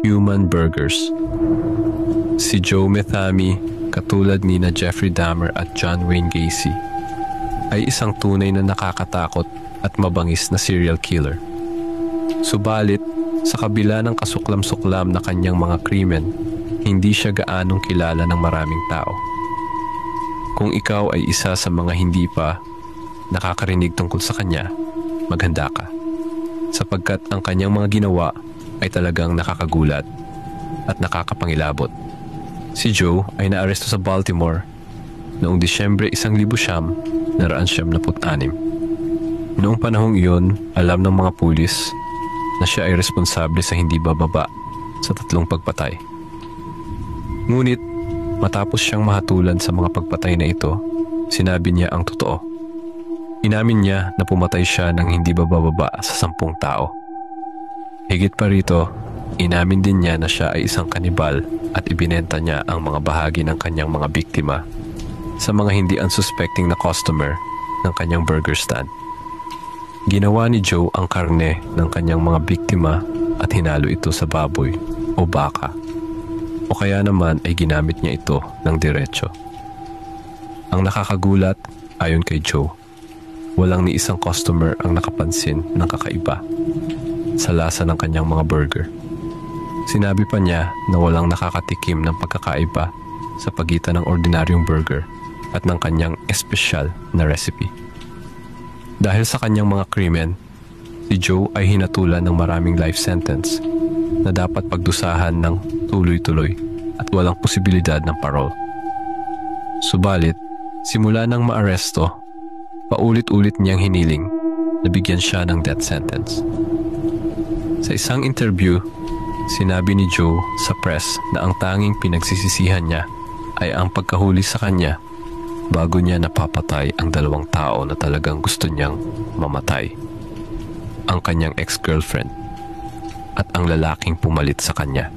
human burgers. Si Joe Methami, katulad ni na Jeffrey Dahmer at John Wayne Gacy, ay isang tunay na nakakatakot at mabangis na serial killer. Subalit, sa kabila ng kasuklam-suklam na kanyang mga krimen, hindi siya gaanong kilala ng maraming tao. Kung ikaw ay isa sa mga hindi pa nakakarinig tungkol sa kanya, maghanda ka. Sapagkat ang kanyang mga ginawa ay talagang nakakagulat at nakakapangilabot. Si Joe ay naaresto sa Baltimore noong Disyembre 1996. Noong panahong iyon, alam ng mga pulis na siya ay responsable sa hindi bababa sa 3 pagpatay. Ngunit, matapos siyang mahatulan sa mga pagpatay na ito, sinabi niya ang totoo. Inamin niya na pumatay siya ng hindi bababa sa 10 tao. Higit pa rito, inamin din niya na siya ay isang kanibal at ibinenta niya ang mga bahagi ng kanyang mga biktima sa mga hindi unsuspecting na customer ng kanyang burger stand. Ginawa ni Joe ang karne ng kanyang mga biktima at hinalo ito sa baboy o baka, o kaya naman ay ginamit niya ito ng diretsyo. Ang nakakagulat, ayon kay Joe, walang ni isang customer ang nakapansin ng kakaiba sa lasa ng kanyang mga burger. Sinabi pa niya na walang nakakatikim ng pagkakaiba sa pagitan ng ordinaryong burger at ng kanyang espesyal na recipe. Dahil sa kanyang mga krimen, si Joe ay hinatulan ng maraming life sentence na dapat pagdusahan ng tuloy-tuloy at walang posibilidad ng parole. Subalit, simula nang maaresto, paulit-ulit niyang hiniling na bigyan siya ng death sentence. Sa isang interview, sinabi ni Joe sa press na ang tanging pinagsisisihan niya ay ang pagkahuli sa kanya bago niya napapatay ang 2 tao na talagang gusto niyang mamatay. Ang kanyang ex-girlfriend at ang lalaking pumalit sa kanya.